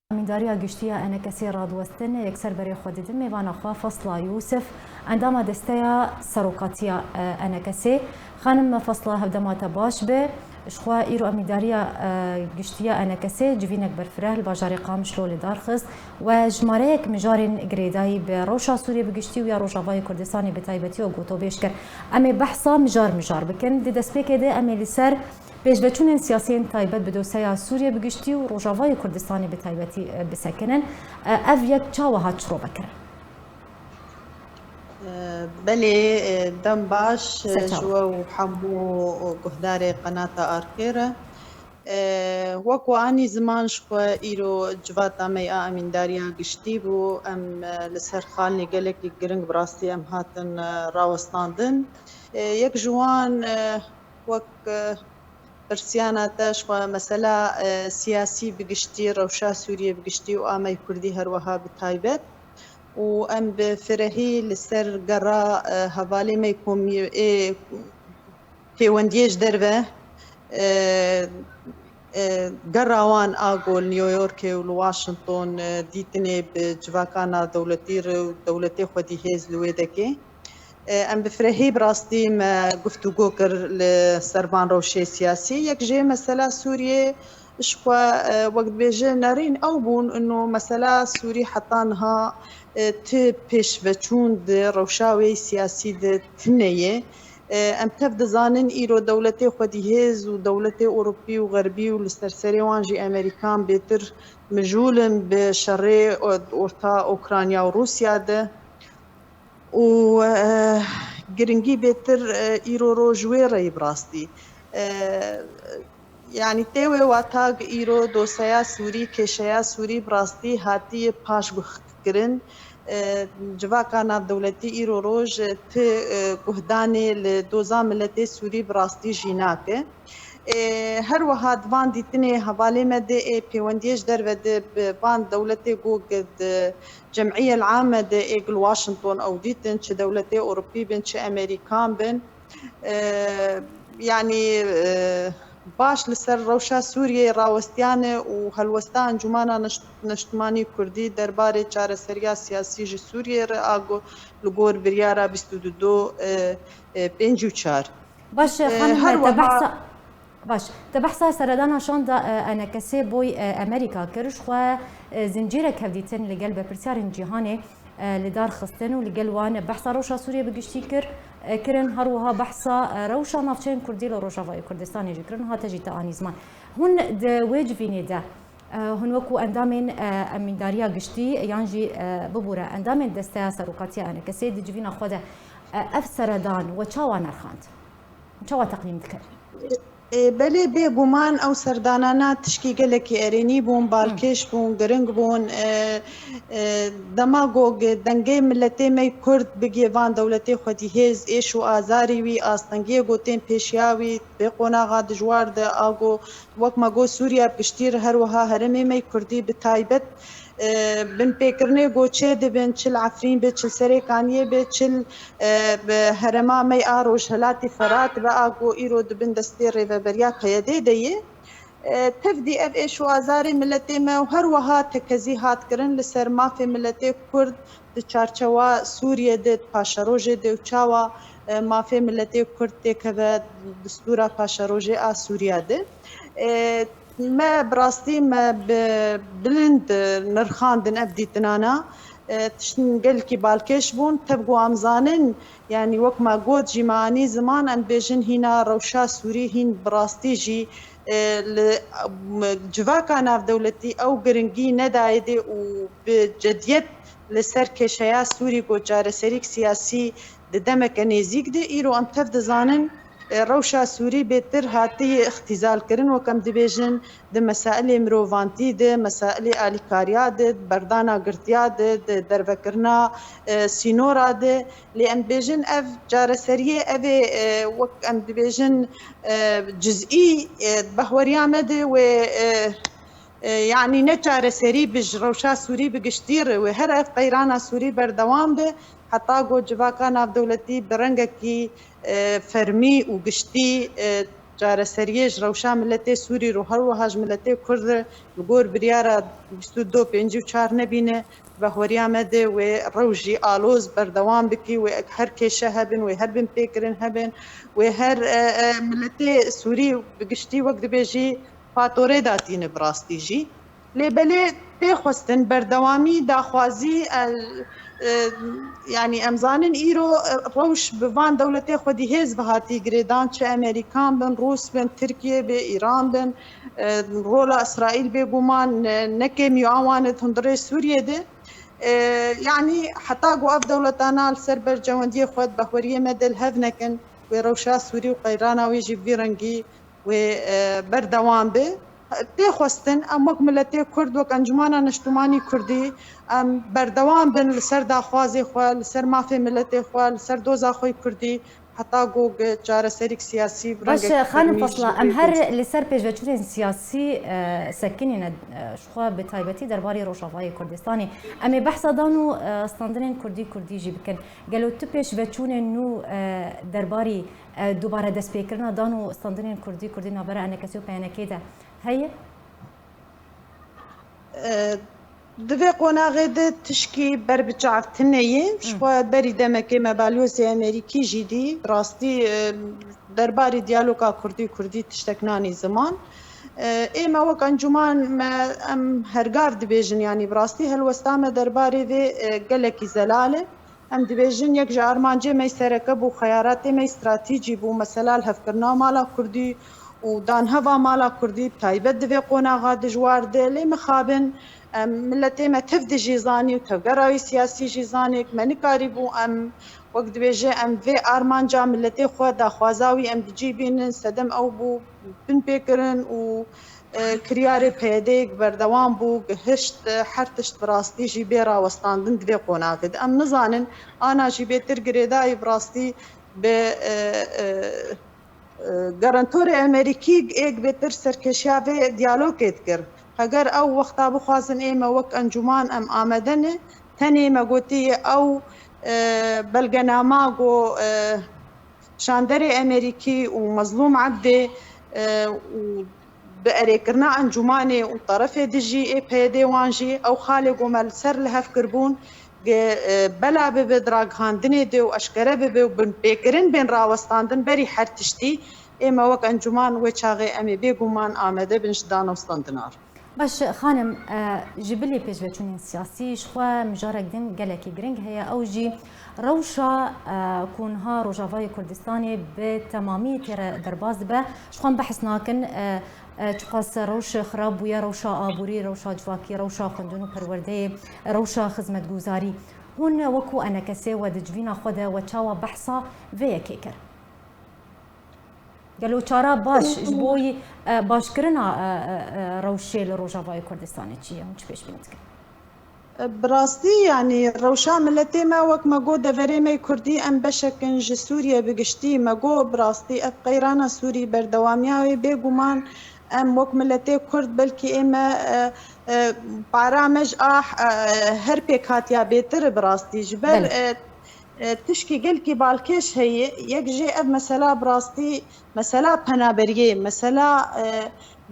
داریا گشتیا انا کسی رادوستن یک سر بری خود دم میوان خوا فصل یوسف عندما دستیا سروقاتیا انا کسی خانم فصل هفدمات باش به شخوا ایرو امیداریا گشتیا انا کسی جوینک برفره الباجاری قامش لول دارخست و جماره یک مجارین گریدایی به روشا سوریه بگشتی و یا روشاوای کردستانی به تایبتی و گوتو بیش کرد امی بحثا مجار بکن دی دست بکده امی لسر پیش بچون سیاسی تایبت به دوسیا سوریه بگشتی و روجاوای کردستانی به تایبتی بسکنن اف یک چاوها چرو بکره بله دم باش جوا و حمو قهدار قناة آركيرة وكو اني زمان شخو ايرو جواتا مي امين داريا قشتي بو ام لسر خالني قالك يقرنق براستي ام هاتن راوستاندن يك جوان وك برسيانا تاشخوا مسألة سياسي بقشتي روشا سوريا بقشتي وآمي كردي هروها بتايبت وأم بفرهي لسر قرا هفالي ما يكون بيونديش دربه قراوان أقول نيويورك والواشنطن ديتني بجواكانا دولتي خودي هيز لويدكي ام بفرهي براستي ما گفتگو کر لسربان روشي سياسي يك جي مسألة سوريا شخوا وقت بيجي نارين او بون انه مسألة سوري حطانها ت پیش بچون ده روشاوي سياسي ده تنية ام تبدا زانن ايرو دولتي خودي هيز ودولتي اوروبي وغربي ولسرسري وانجي امريكان بيتر مجولم بشري اورتا اوكرانيا وروسيا ده و گرنگی بهتر ایرو رو جویره براستي يعني تيوي واتاق ايرو دوسيا سوري كشيا سوري براستي هاتي باش گفتگرن جواکانا دولتی ایرو روج ت گهداني لدوزا ملتي سوري براستي جيناكه هر وهاد وان دیتنه حوالی مده پیوندیش در ود وان دولتی گوگد جمعیه العامه ده ایگل واشنطن او دیتن چه دولتی اوروبی بن چه امریکان بن يعني باش لسر روشا سوريا راوستيانه وهلوستان جمانا نشتماني كردي درباري چاره سريا سياسي جي سوريا راغو لغور بريارا 22 54 باش خانم تبحث باش تبحث سردانا شان دا انا كسي بوي امريكا كرش خو زنجيره كبديتن لقلب برسار جهاني لدار خستن ولقلوان بحث روشا سوريا بقشتي كرن هروها بحث روشا نافچين كردي لروشا كردستان كرن ها تجي تاني زمان هون د ويج فيني دا هون وكو اندامن امين داريا قشتي يانجي ببوره اندامن دستا سروقاتي انا كسي د جفينا خود اف سردان وچاوا نرخاند چاوا تقييم دكر بله بگومان او سردانانا تشکی گلکی ارینی بون بالکش بون گرنگ بون دماغو دنگه ملتی می کرد بگیوان دولتی خودی هز ایش و آزاری وی آستنگی گوتین پیشیاوی به قناغا دجوار ده آگو وک مگو سوریا پشتیر هر وها هرمی می کردی بتایبت بن پیکرنه گوچه ده بن چل عفرین به چل سریکانیه به چل هرما می آروش هلاتی فرات و آگو ایرو ده بن دستی ریوبریا قیده دیه تفدي اف ايش وازاري ملتي ما وهر وها تكزي هات كرن لسر ما في ملتي كرد تشارچوا سوريا د پاشروجه د چاوا ما في ملتي كرد تكبا دستورا پاشروجه ا سوريا د ما براستي ما بلند نرخاندن ابدي تنانا تشنقل كي بالكش بون تبقوا امزانن يعني وك ما قود جماني زمان ان بيجن هنا روشا سوري هين براستي جي جواكا ناف دولتي او قرنقي ندايدي وبجديت لسر كشايا سوري قو جارسريك سياسي دمك نيزيك دي ايرو ام تفد زانن روشا سوري بيتر هاتي اختزال كرن وكم دبيجن د مسائل مروفانتي د مسائل اليكاريا د بردانا قرتيا د دربكرنا سينورا د لان بيجن اف جارسريه اف وك ام دبيجن جزئي بهوريا مد و يعني نجار سري بج روشا سوري بقشتير وهر قيرانا سوري بردوام به حتى قو جواكا ناف دولتي برنگكي فرمي وقشتي جارە سەریێژ ڕەوشا ملەتێ سووری و هەروەهاژ ملەتێ کورد گۆر بریارە 22 5 و 4 نەبینێ بە هۆریامەدێ وێ ڕەوژی ئالۆز بەردەوام بکی وێ هەر کێشە هەبن وێ هەر بن پێکردن هەبن وێ هەر ملەتێ سووری بگشتی وەک دەبێژی فاتۆرێ داتینە بڕاستیژی لێبەلێ پێخواستن بەردەوامی داخوازی يعني ئەمزانن ئیرۆ ڕەوش بڤان دەولەتێ خودی هێز بەهاتی گرێدان چه ئەمریکان بن ڕوس بن ترکیە بێ ئیران بن ڕۆڵە ئەسرائیل بێگومان نەکێ میوانت هەندڕێ سووریە دێ يعني حتا گو ئەف دەولەتانە لەسەر بەرجەوەندیە خۆت بەخوەریە مەدل هەڤ نەکەن وێ ڕەوشا سووری و قەیراناوێژی ڤی ڕەنگی وێ بەردەوام بێ پێخواستن ئەم وەک ملەتێ کورد وەک ئەنجومانە نیشتمانی کوردی ئەم بەردەوام بن لەسەر داخوازی خوا لەسەر مافێ ملەتێ خوا لەسەر دۆزا خۆی کوردی حتا گۆ چارەسەرێک سیاسی باش خانم فەسڵە ئەم هەر لەسەر پێشڤەچوونên سیاسی سەکنینە شخوا بە تایبەتی دەربارەی ڕۆژاوایی کوردستانی ئەمێ بەحسە دان و ستاندنên کوردیژی بکەن گەلو تو پێشڤەچوونên نو دەرباری دووبارە دەستپێکردنا دان و ستاندنên کوردی ناوبەرە ئەنەکەسی و پەیانەکەیدا هەیە divê qonağê de tişkî berbiçavtineyê ji xwe berî demekê me balyozê Amerîkî jî dî rastî derbarê diyaloga Kurdî tişteknanî ziman ême wek encûman me em hergav dibêjin yanî bi rastî helwesta me derbarê vê gelekî zelal e em dibêjin yek ji armancê me sereke bû xeyaratê me stratîjî bû mesela hevkirina mala Kurdî û danheva mala Kurdî taybet divê qonağa dijwar de lê mixabin ملەتێ me tev de jî zanî û tevgerayî siyasî jî zanêk me nikarî bû em wek dibêje em vê armanca milletê xwe daxwaza wî em bicîbînin sedem ew bû bin pêkirin û kiryarê pêdêk berdewam bû gihişt her tişt bi rastî jî bê rawestandin divê qonağê de em nizanin ana jî bêtir girêdayî bi rastî bi garantorê Amerîkî êk bêtir serkeşiya vê diyalogê dikir eger ew wexta bixwazin ême wek encûman em amade ne tenê me gotiye ew belgenama got şanderê Amerîkî û mezlûm Ebdê û bi erêkirina encûmanê û terefê de jî ê peyedê wan jî ew xalê got me li ser li hev kirbûn bela bibe dragihandinê de û eşkere bibe û bin pêkirin bên rawestandin berî her tiştî ême wek encûman wê çaxê em ê bêguman amade bin ji danewstandinar. باش خانم ji bilê pêşveçûnên siyasî ji xwe mijarek din gelekî giring heye ew jî rewşa kunha Rojavayê Kurdistanê bi temamî têre derbas dibe ji xwe behs nakin çiqas rewş xirab bûye rewşa aborî rewşa civakî rewşa xwendin û perwerdeyê rewşa xizmetgûzarî hûn wekû enekesê we di civîna xwe de we çawa behsa vê yekê kir گەلو چارە باش ji bo yî başkirina rewşê li Rojavayê Kurdistanê çi ye hûn çi pêşbînî dikin bi rastî yanî rewşa milletê me wek me got deverê me Kurdî em beşekin ji Sûriye bi giştî me got bi rastî ev qeyrana Sûrî berdewamiya wê bêguman em wek milletê Kurd belkî ême para me ji ah her pêk hatiya bêtir bi rastî ji ber tişkî gelkî balkêş heye yek jê ev mesela bi rastî mesela penaberiyê mesela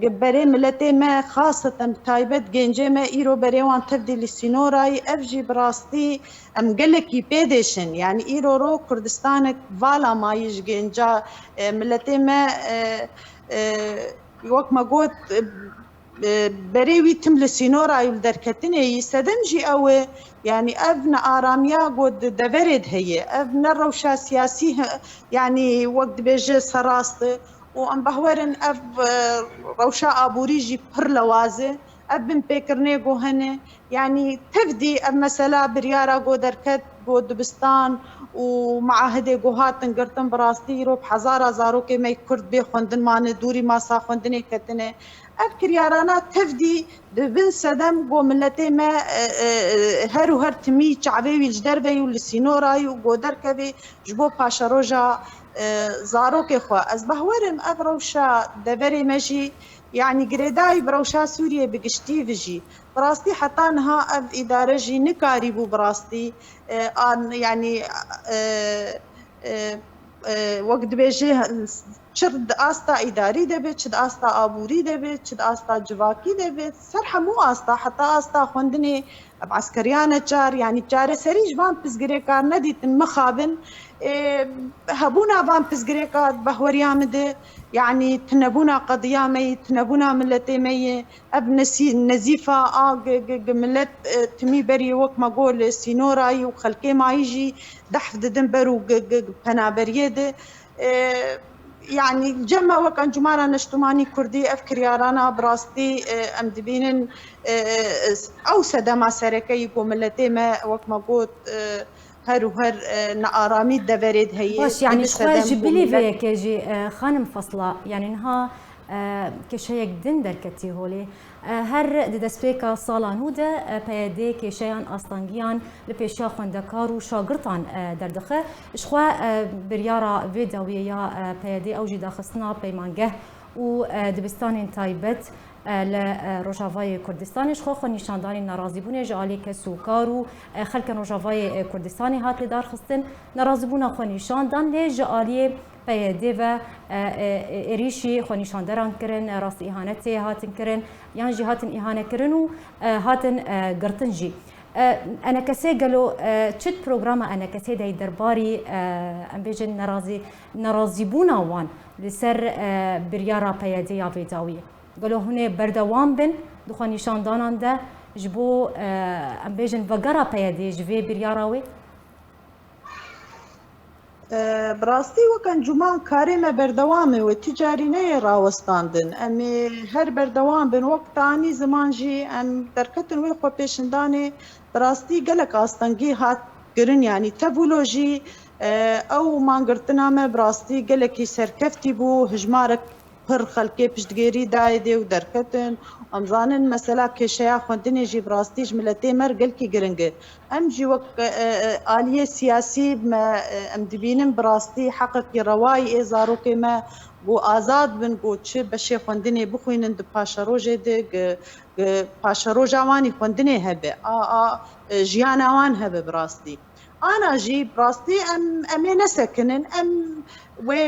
berê milletê me xaseten taybet gencê me îro berê wan tevdî li sînorayî ev jî bi rastî em gelekî pêdêşin yani îro ro Kurdistanek vala mayî ji genca milletê me wek me got berê wî tim li sînorayî li derketinê yî sedem jî ew ê yani ev ne aramiya got deverê de heye ev ne rewşa siyasî yani wek dibêje serast û em behwerin ev rewşa aborî jî pir lewazê ev bin pêkirinê got hene yani tevdî ev mesela biryara got derket got dibistan û meahidê got hatin girtin bi rastî îro bi hezara zarokê me Kurd bê xwendin mane dûrî masa xwendinê ketine ev kiryarana tevdî dibin sedem got milletê me her û her timî çavê wî ji derve û li sînorayî û got derkevê ji bo paşeroja zarokê xwe ez behwerim ev rewşa deverê me jî yani girêdayî bi rewşa Sûriye bi giştî ve jî bi rastî heta niha ev îdare jî nikarî bû bi rastî yani وەک دبێژێ چرد ئاستا ئیداری دەبێت چ ئاستا ئابووری دەبێت چ ئاستا جوواکی دەبێت سەر هەموو ئاستا حتا ئاستا خوێندنێ عسکەریانە جار ینی چارەسەریش بان پزگرێکار نەدیتن مخابن هەبوونا بان پزگرێکات بەهوەریان بدێ یعنی تنەبوونا قەدیامەی تنەبوونا ملەتێمەیە ئەب نەزیفە ملەت تمی بەری وەک مەگۆل سینۆرایی و خەلکێ مایژی دەحف ددن بەر و پەنابەریە دێ يعني جمع وەک ئەنجومانە نیشتمانی کوردی ئەف کریارانە بڕاستی ئەم دبینن ئەو سەدەما سەرەکەی کۆمەلەتێمە وەک مەگوت هەر و هەر نەئارامی دەبەرێت هەیە باش يعني شخواج بلي كيجي خانم فصلة يعني نها كشيك دن دركتي هولي هر دەستپێکە ساڵان ودا پەیەدێ کێشەیان ئاستانگیان لە پێشیا خوێندەکار و شاگرتان دەردەخە شخوا بریارە وێ داویەیە پەیەدێ ئەوژی داخستنا پەیمانگەه و دبستانên تایبەت لە ڕۆژاوای کوردستانیش خۆ نیشاندانی ناڕازیبوونێ ji alî kes û kar û xelkên Rojavayê Kurdistanê hat lê darxistin nerazîbûna xwe nîşandan lê ji aliyê peyedê ve êrîşî xwe nîşanderan kirin rastî îhanetê hatin kirin yan jî hatin îhanekirin û hatin girtin jî enekesê gelo çi programa enekesê dey derbarî em bêjin nerazîbûna wan li ser biryara peyedê ya vêdawiyê gelo hûnê berdewam bin dixwe nîşandanan de ji bo em bêjin vegera peyedê ji vê biryara wê براستی وەک ئەنجومان کارێمە بەردەوامێ و تیجارینەیە ڕاوەستاندن ئەمێ هەر بەردەوام بن وەکتانی زمانژی ئەم دەرکەتن وێ خۆ پێشندانێ براستی گەلک ئاستەنگی هات گرن ینی تەبولۆژی ئەو مانگرتنامە براستی گەلێکی سەرکەفتی بوو هژمارە پڕ خەلکێ پشتگێری دایدێ و دەرکەتن ئەمزانن مەسەلا کێشەیە خوێندنێژی براستیش ملەتێ مەر گەلکی گرنگێ ئەم جی وەک ئالیە سیاسی ئەم دبینن براستی حەقێکی ڕەوای ئێ زارۆکێمە بۆ ئازاد بن بۆ چ بەشێ خوێندنێ بخوێنن د پاشەڕۆژێ دێ پاشەڕۆژاوانی خوێندنێ هەبێ ژیاناوان هەبێ براستی ئاناژی براستی ئەمێ نەسەکنن ئەم وێ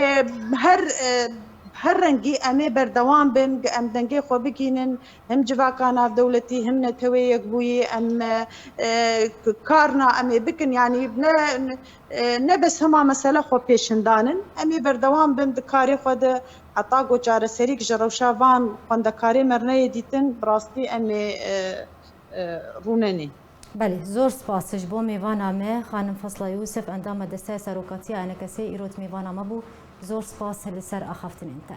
هەر ڕەنگی ئەمێ بەردەوام بن ئەم دەنگەی خۆ بگینن هەم جڤاکان ناودەوڵەتی هەم نەتەوەی یەکبووی ئەم کارنا ئەمێ بکن ینی نەبەس هەما مەسەلە خۆ پێشندانن ئەمێ بەردەوام بن کارێ خۆدە حتا گۆچارەسەریک ژە ڕەوشاوان خوێندەکارێ مەرنەیە دیتن بڕاستی ئەمێ ڕوونەنێ بله زۆر سپاسش بۆ میوانە me خانم فەسڵە یوسف ئەندامە دەستای سەرۆکاتیە ئەنەکەسەی ئیرۆت میوانە مەبوو زۆر سپاس لەسەر ئاخافتنێنتە